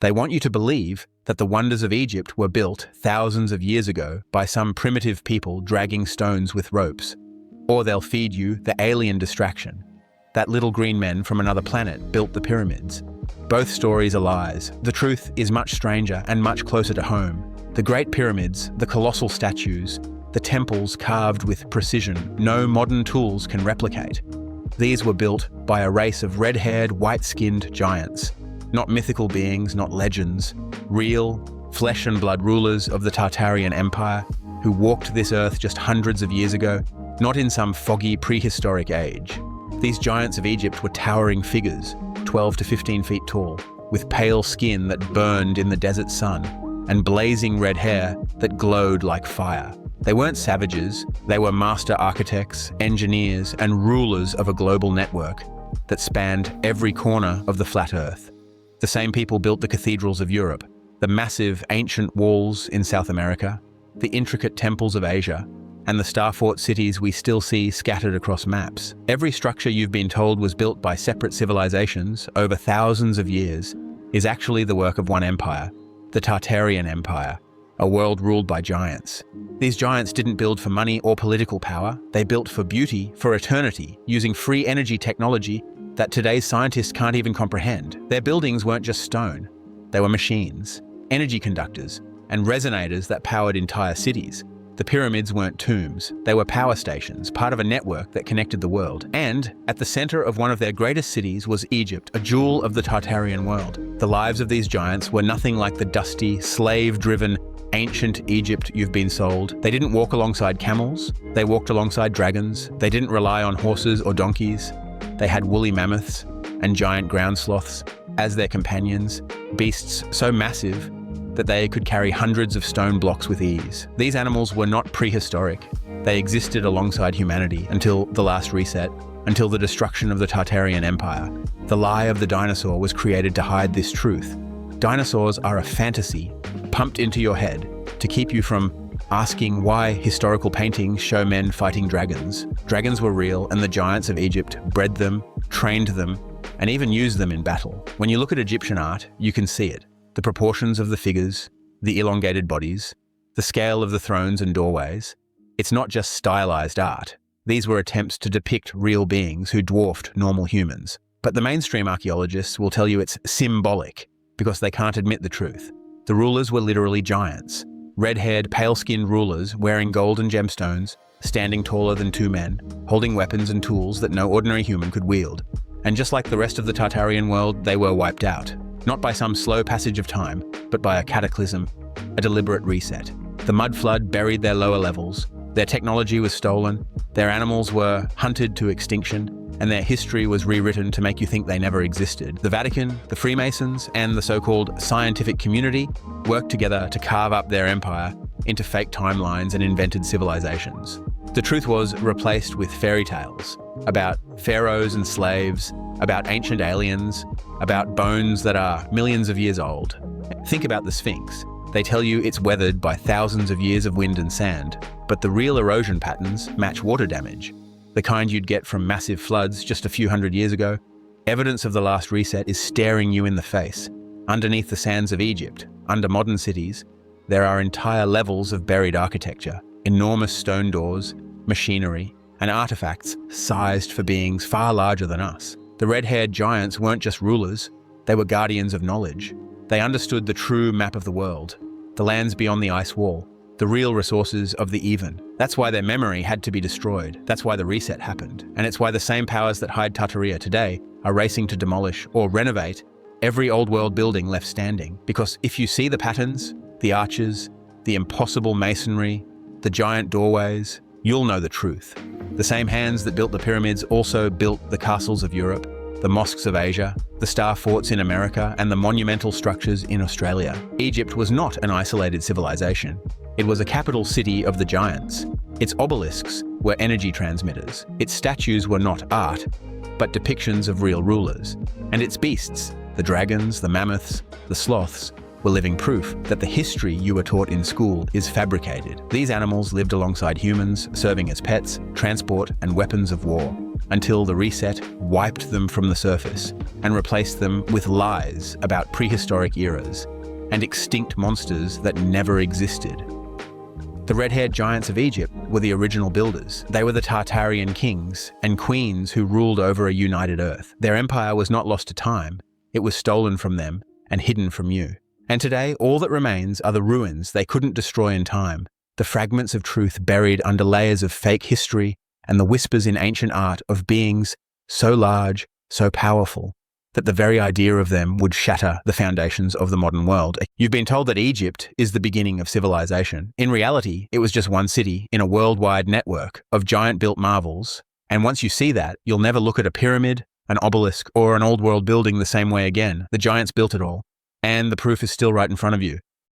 They want you to believe that the wonders of Egypt were built thousands of years ago by some primitive people dragging stones with ropes. Or they'll feed you the alien distraction that little green men from another planet built the pyramids. Both stories are lies. The truth is much stranger and much closer to home. The Great Pyramids, the colossal statues, the temples carved with precision no modern tools can replicate. These were built by a race of red-haired, white-skinned giants. Not mythical beings, not legends. Real, flesh and blood rulers of the Tartarian Empire who walked this earth just hundreds of years ago, not in some foggy prehistoric age. These giants of Egypt were towering figures, 12 to 15 feet tall, with pale skin that burned in the desert sun, and blazing red hair that glowed like fire. They weren't savages, they were master architects, engineers, and rulers of a global network that spanned every corner of the flat earth. The same people built the cathedrals of Europe, the massive ancient walls in South America, the intricate temples of Asia, and the star-fort cities we still see scattered across maps. Every structure you've been told was built by separate civilizations over thousands of years is actually the work of one empire, the Tartarian Empire, a world ruled by giants. These giants didn't build for money or political power, they built for beauty, for eternity, using free energy technology that today's scientists can't even comprehend. Their buildings weren't just stone, they were machines, energy conductors, and resonators that powered entire cities. The pyramids weren't tombs, they were power stations, part of a network that connected the world. And at the center of one of their greatest cities was Egypt, a jewel of the Tartarian world. The lives of these giants were nothing like the dusty, slave-driven, ancient Egypt you've been sold. They didn't walk alongside camels, they walked alongside dragons. They didn't rely on horses or donkeys. They had woolly mammoths and giant ground sloths as their companions, beasts so massive that they could carry hundreds of stone blocks with ease. These animals were not prehistoric. They existed alongside humanity until the last reset, until the destruction of the Tartarian Empire. The lie of the dinosaur was created to hide this truth. Dinosaurs are a fantasy pumped into your head to keep you from asking why historical paintings show men fighting dragons. Dragons were real, and the giants of Egypt bred them, trained them, and even used them in battle. When you look at Egyptian art, you can see it. The proportions of the figures, the elongated bodies, the scale of the thrones and doorways. It's not just stylized art. These were attempts to depict real beings who dwarfed normal humans. But the mainstream archaeologists will tell you it's symbolic because they can't admit the truth. The rulers were literally giants. Red-haired, pale-skinned rulers wearing golden gemstones, standing taller than two men, holding weapons and tools that no ordinary human could wield. And just like the rest of the Tartarian world, they were wiped out. Not by some slow passage of time, but by a cataclysm, a deliberate reset. The mud flood buried their lower levels, their technology was stolen, their animals were hunted to extinction, and their history was rewritten to make you think they never existed. The Vatican, the Freemasons, and the so-called scientific community worked together to carve up their empire into fake timelines and invented civilizations. The truth was replaced with fairy tales about pharaohs and slaves, about ancient aliens, about bones that are millions of years old. Think about the Sphinx. They tell you it's weathered by thousands of years of wind and sand, but the real erosion patterns match water damage, the kind you'd get from massive floods just a few hundred years ago. Evidence of the last reset is staring you in the face. Underneath the sands of Egypt, under modern cities, there are entire levels of buried architecture, enormous stone doors, machinery, and artifacts sized for beings far larger than us. The red-haired giants weren't just rulers, they were guardians of knowledge. They understood the true map of the world, the lands beyond the ice wall, the real resources of the even. That's why their memory had to be destroyed. That's why the reset happened. And it's why the same powers that hide Tartaria today are racing to demolish or renovate every old world building left standing. Because if you see the patterns, the arches, the impossible masonry, the giant doorways, you'll know the truth. The same hands that built the pyramids also built the castles of Europe, the mosques of Asia, the star forts in America, and the monumental structures in Australia. Egypt was not an isolated civilization. It was a capital city of the giants. Its obelisks were energy transmitters. Its statues were not art, but depictions of real rulers. And its beasts, the dragons, the mammoths, the sloths, were living proof that the history you were taught in school is fabricated. These animals lived alongside humans, serving as pets, transport, and weapons of war. until the reset wiped them from the surface and replaced them with lies about prehistoric eras and extinct monsters that never existed. The red-haired giants of Egypt were the original builders. They were the Tartarian kings and queens who ruled over a united Earth. Their empire was not lost to time. It was stolen from them and hidden from you. And today, all that remains are the ruins they couldn't destroy in time, the fragments of truth buried under layers of fake history, and the whispers in ancient art of beings so large, so powerful, that the very idea of them would shatter the foundations of the modern world. You've been told that Egypt is the beginning of civilization. In reality, it was just one city in a worldwide network of giant-built marvels, and once you see that, you'll never look at a pyramid, an obelisk, or an old-world building the same way again. The giants built it all, and the proof is still right in front of you.